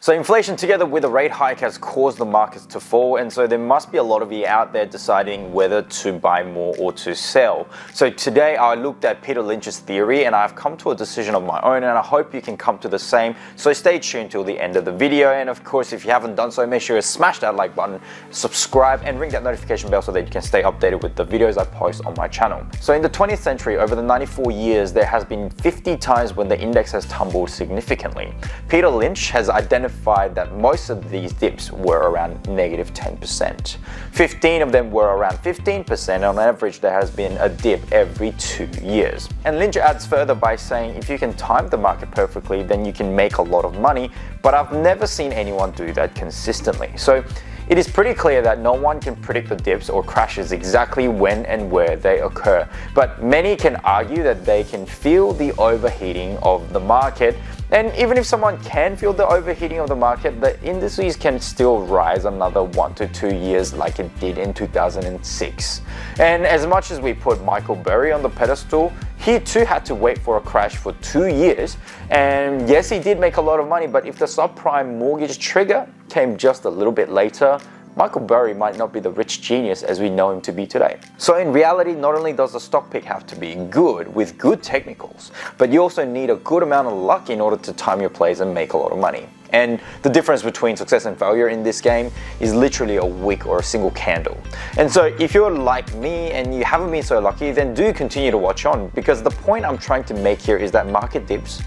So inflation together with a rate hike has caused the markets to fall, and so there must be a lot of you out there deciding whether to buy more or to sell. So today I looked at Peter Lynch's theory and I've come to a decision of my own, and I hope you can come to the same. So stay tuned till the end of the video, and of course if you haven't done so, make sure you smash that like button, subscribe and ring that notification bell so that you can stay updated with the videos I post on my channel. So in the 20th century, over the 94 years, there has been 50 times when the index has tumbled significantly. Peter Lynch has identified that most of these dips were around negative 10%. 15 of them were around 15%. On average, there has been a dip every 2 years. And Lynch adds further by saying if you can time the market perfectly, then you can make a lot of money, but I've never seen anyone do that consistently. So it is pretty clear that no one can predict the dips or crashes exactly when and where they occur, but many can argue that they can feel the overheating of the market. And even if someone can feel the overheating of the market, the indices can still rise another 1 to 2 years like it did in 2006. And as much as we put Michael Burry on the pedestal, he too had to wait for a crash for 2 years. And yes, he did make a lot of money, but if the subprime mortgage trigger came just a little bit later, Michael Burry might not be the rich genius as we know him to be today. So in reality, not only does the stock pick have to be good with good technicals, but you also need a good amount of luck in order to time your plays and make a lot of money. And the difference between success and failure in this game is literally a wick or a single candle. And so if you're like me and you haven't been so lucky, then do continue to watch on, because the point I'm trying to make here is that market dips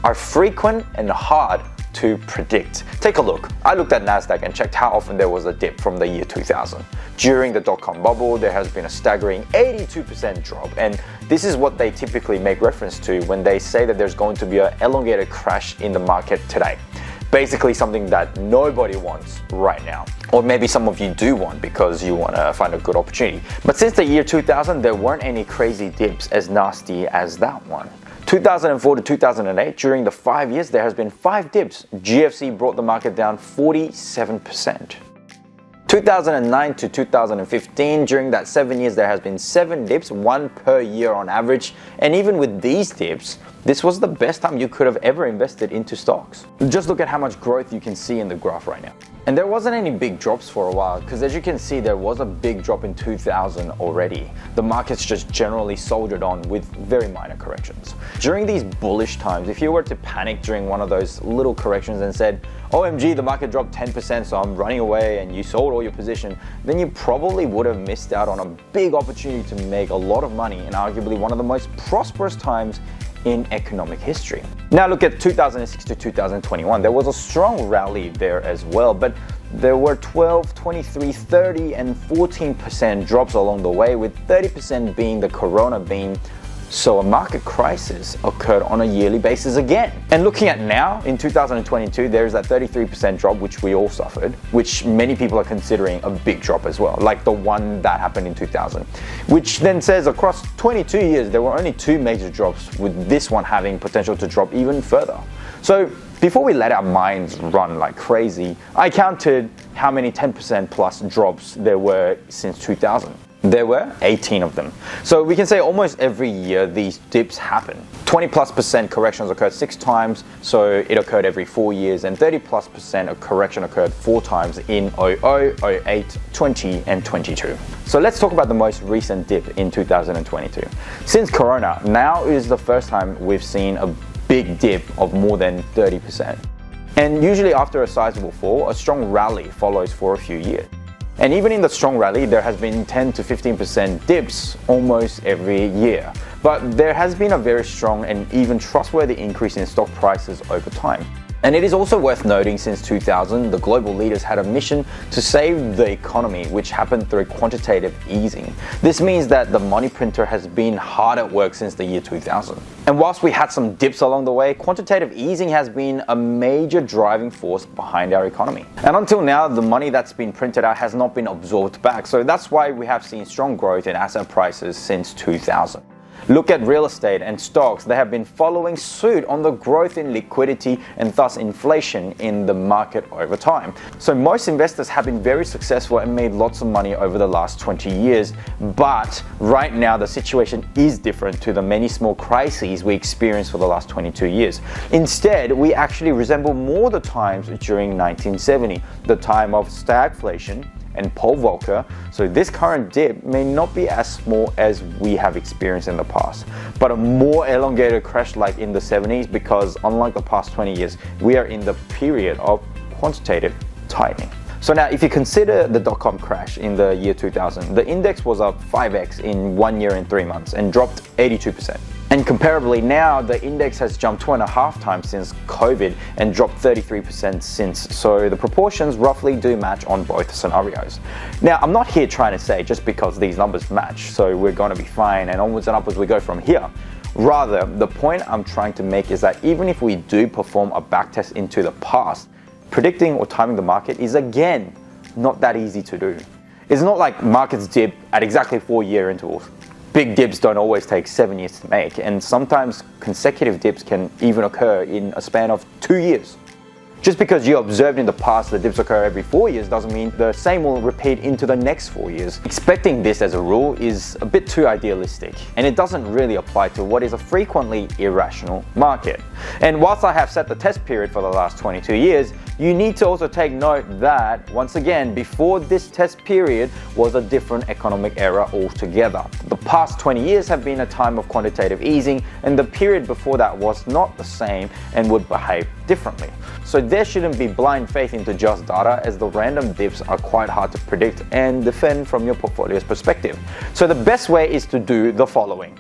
are frequent and hard to predict. Take a look. I looked at NASDAQ and checked how often there was a dip from the year 2000. During the dot-com bubble, there has been a staggering 82% drop, and this is what they typically make reference to when they say that there's going to be an elongated crash in the market today. Basically something that nobody wants right now. Or maybe some of you do want because you want to find a good opportunity. But since the year 2000, there weren't any crazy dips as nasty as that one. 2004 to 2008, during the 5 years, there has been 5 dips. GFC brought the market down 47%. 2009 to 2015, during that 7 years, there has been 7 dips, 1 per year on average. And even with these dips, this was the best time you could have ever invested into stocks. Just look at how much growth you can see in the graph right now. And there wasn't any big drops for a while, because as you can see, there was a big drop in 2000 already. The markets just generally soldiered on with very minor corrections. During these bullish times, if you were to panic during one of those little corrections and said, OMG, the market dropped 10%, so I'm running away, and you sold all your position, then you probably would have missed out on a big opportunity to make a lot of money in arguably one of the most prosperous times in economic history. Now look at 2006 to 2021. There was a strong rally there as well, but there were 12, 23, 30 and 14% drops along the way, with 30% being the corona being. So a market crisis occurred on a yearly basis again. And looking at now, in 2022, there's that 33% drop, which we all suffered, which many people are considering a big drop as well, like the one that happened in 2000, which then says across 22 years, there were only 2 major drops, with this one having potential to drop even further. So before we let our minds run like crazy, I counted how many 10% plus drops there were since 2000. There were 18 of them. So we can say almost every year these dips happen. 20+% corrections occurred 6 times, so it occurred every 4 years, and 30+% of correction occurred 4 times in 00, 08, 20 and 22. So let's talk about the most recent dip in 2022. Since Corona, now is the first time we've seen a big dip of more than 30%. And usually after a sizable fall, a strong rally follows for a few years. And even in the strong rally, there has been 10 to 15% dips almost every year. But there has been a very strong and even trustworthy increase in stock prices over time. And it is also worth noting, since 2000, the global leaders had a mission to save the economy, which happened through quantitative easing. This means that the money printer has been hard at work since the year 2000. And whilst we had some dips along the way, quantitative easing has been a major driving force behind our economy. And until now, the money that's been printed out has not been absorbed back. So that's why we have seen strong growth in asset prices since 2000. Look at real estate and stocks. They have been following suit on the growth in liquidity and thus inflation in the market over time. So most investors have been very successful and made lots of money over the last 20 years. But right now the situation is different to the many small crises we experienced for the last 22 years. Instead, we actually resemble more the times during 1970, the time of stagflation and Paul Volcker. So this current dip may not be as small as we have experienced in the past, but a more elongated crash like in the 70s, because unlike the past 20 years, we are in the period of quantitative tightening. So now if you consider the dot-com crash in the year 2000, the index was up 5x in 1 year and 3 months and dropped 82%. And comparably now, the index has jumped 2.5 times since COVID and dropped 33% since. So the proportions roughly do match on both scenarios. Now, I'm not here trying to say just because these numbers match, so we're going to be fine and onwards and upwards we go from here. Rather, the point I'm trying to make is that even if we do perform a backtest into the past, predicting or timing the market is again not that easy to do. It's not like markets dip at exactly 4-year intervals. Big dips don't always take 7 years to make, and sometimes consecutive dips can even occur in a span of 2 years. Just because you observed in the past that dips occur every 4 years doesn't mean the same will repeat into the next 4 years. Expecting this as a rule is a bit too idealistic, and it doesn't really apply to what is a frequently irrational market. And whilst I have set the test period for the last 22 years, you need to also take note that, once again, before this test period was a different economic era altogether. The past 20 years have been a time of quantitative easing, and the period before that was not the same and would behave differently. So there shouldn't be blind faith into just data, as the random dips are quite hard to predict and defend from your portfolio's perspective. So the best way is to do the following.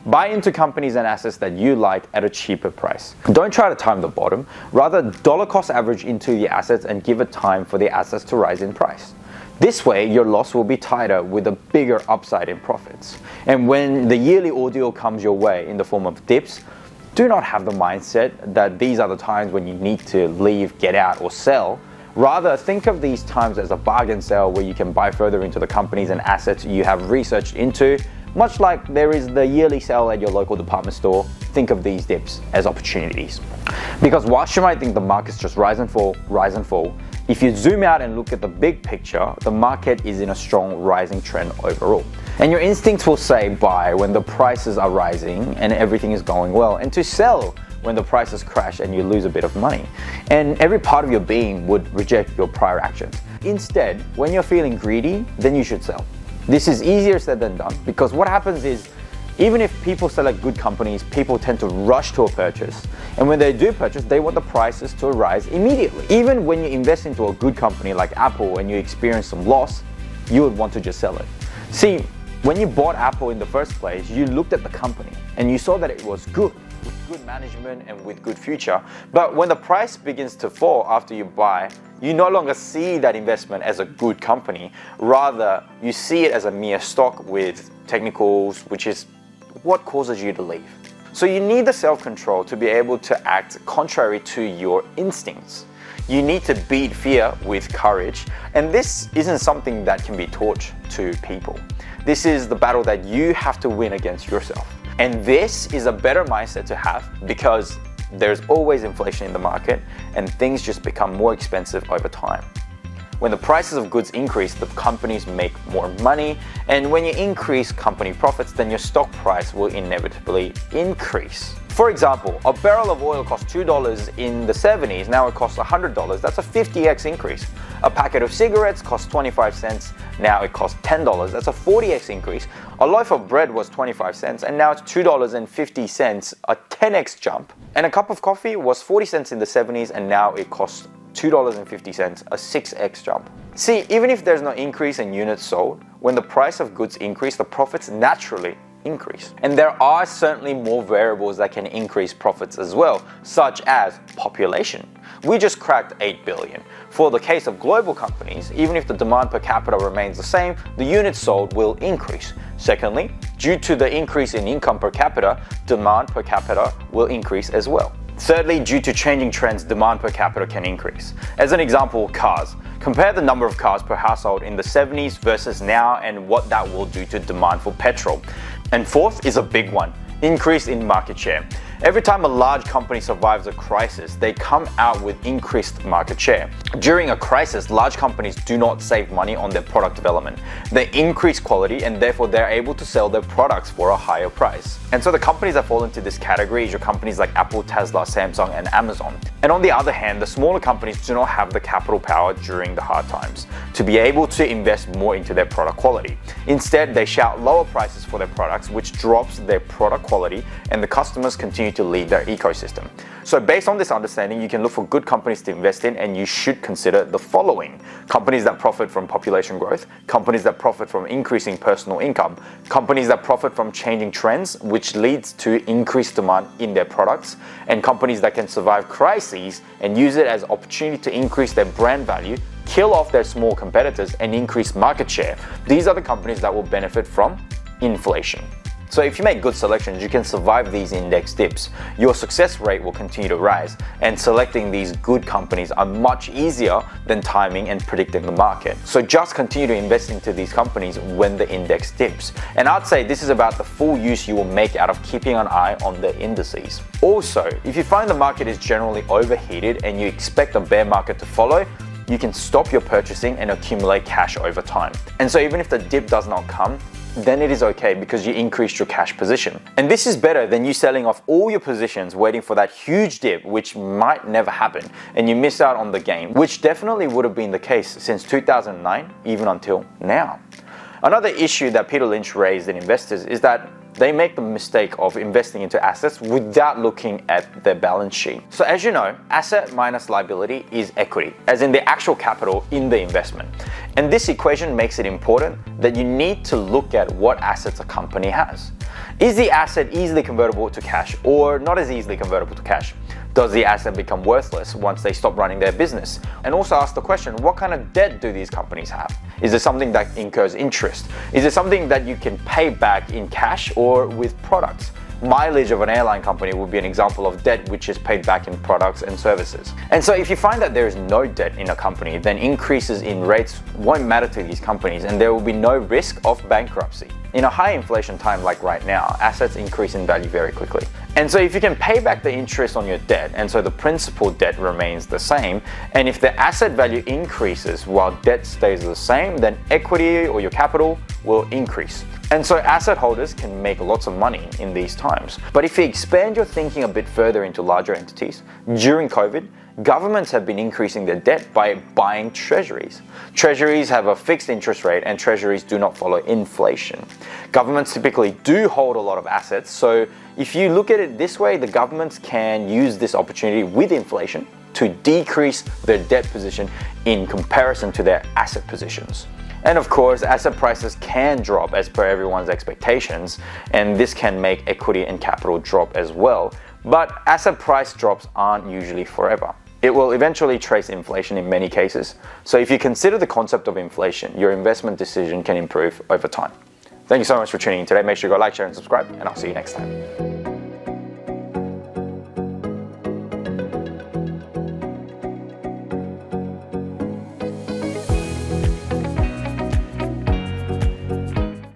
Buy into companies and assets that you like at a cheaper price. Don't try to time the bottom, rather dollar cost average into the assets and give it time for the assets to rise in price. This way, your loss will be tighter with a bigger upside in profits. And when the yearly ordeal comes your way in the form of dips, do not have the mindset that these are the times when you need to leave, get out, or sell. Rather, think of these times as a bargain sale where you can buy further into the companies and assets you have researched into. Much like there is the yearly sale at your local department store, think of these dips as opportunities. Because whilst you might think the markets just rise and fall, if you zoom out and look at the big picture, the market is in a strong rising trend overall. And your instincts will say buy when the prices are rising and everything is going well, and to sell when the prices crash and you lose a bit of money. And every part of your being would reject your prior actions. Instead, when you're feeling greedy, then you should sell. This is easier said than done, because what happens is, even if people select good companies, people tend to rush to a purchase. And when they do purchase, they want the prices to rise immediately. Even when you invest into a good company like Apple and you experience some loss, you would want to just sell it. See, when you bought Apple in the first place, you looked at the company and you saw that it was good, with good management and with good future. But when the price begins to fall after you buy, you no longer see that investment as a good company. Rather, you see it as a mere stock with technicals, which is what causes you to leave. So you need the self-control to be able to act contrary to your instincts. You need to beat fear with courage, and this isn't something that can be taught to people. This is the battle that you have to win against yourself. And this is a better mindset to have, because there's always inflation in the market and things just become more expensive over time. When the prices of goods increase, the companies make more money, and when you increase company profits, then your stock price will inevitably increase. For example, a barrel of oil cost $2 in the 70s, now it costs $100. That's a 50x increase. A packet of cigarettes cost 25 cents, now it costs $10. That's a 40x increase. A loaf of bread was 25 cents, and now it's $2.50, a 10x jump. And a cup of coffee was 40 cents in the 70s, and now it costs $2.50, a 6x jump. See, even if there's no increase in units sold, when the price of goods increase, the profits naturally increase. And there are certainly more variables that can increase profits as well, such as population. We just cracked 8 billion. For the case of global companies, even if the demand per capita remains the same, the units sold will increase. Secondly, due to the increase in income per capita, demand per capita will increase as well. Thirdly, due to changing trends, demand per capita can increase. As an example, cars. Compare the number of cars per household in the 70s versus now and what that will do to demand for petrol. And fourth is a big one, increase in market share. Every time a large company survives a crisis, they come out with increased market share. During a crisis, large companies do not save money on their product development. They increase quality and therefore they're able to sell their products for a higher price. And so the companies that fall into this category is your companies like Apple, Tesla, Samsung, and Amazon. And on the other hand, the smaller companies do not have the capital power during the hard times to be able to invest more into their product quality. Instead, they shout lower prices for their products, which drops their product quality, and the customers continue to leave their ecosystem. So based on this understanding, you can look for good companies to invest in, and you should consider the following: companies that profit from population growth, companies that profit from increasing personal income, companies that profit from changing trends, which leads to increased demand in their products, and companies that can survive crises and use it as opportunity to increase their brand value, kill off their small competitors, and increase market share. These are the companies that will benefit from inflation. So if you make good selections, you can survive these index dips. Your success rate will continue to rise, and selecting these good companies are much easier than timing and predicting the market. So just continue to invest into these companies when the index dips. And I'd say this is about the full use you will make out of keeping an eye on the indices. Also, if you find the market is generally overheated and you expect a bear market to follow, you can stop your purchasing and accumulate cash over time. And so even if the dip does not come, then it is okay because you increased your cash position. And this is better than you selling off all your positions waiting for that huge dip, which might never happen, and you miss out on the gain, which definitely would have been the case since 2009, even until now. Another issue that Peter Lynch raised in investors is that they make the mistake of investing into assets without looking at their balance sheet. So as you know, asset minus liability is equity, as in the actual capital in the investment. And this equation makes it important that you need to look at what assets a company has. Is the asset easily convertible to cash or not as easily convertible to cash? Does the asset become worthless once they stop running their business? And also ask the question, what kind of debt do these companies have? Is it something that incurs interest? Is it something that you can pay back in cash or with products? Mileage of an airline company would be an example of debt which is paid back in products and services. And so if you find that there is no debt in a company, then increases in rates won't matter to these companies and there will be no risk of bankruptcy. In a high inflation time like right now, assets increase in value very quickly. And so if you can pay back the interest on your debt, and so the principal debt remains the same, and if the asset value increases while debt stays the same, then equity or your capital will increase. And so asset holders can make lots of money in these times. But if you expand your thinking a bit further into larger entities, during COVID, governments have been increasing their debt by buying treasuries. Treasuries have a fixed interest rate and treasuries do not follow inflation. Governments typically do hold a lot of assets, so if you look at it this way, the governments can use this opportunity with inflation to decrease their debt position in comparison to their asset positions. And of course, asset prices can drop as per everyone's expectations, and this can make equity and capital drop as well. But asset price drops aren't usually forever. It will eventually trace inflation in many cases. So if you consider the concept of inflation, your investment decision can improve over time. Thank you so much for tuning in today. Make sure you go like, share, and subscribe, and I'll see you next time.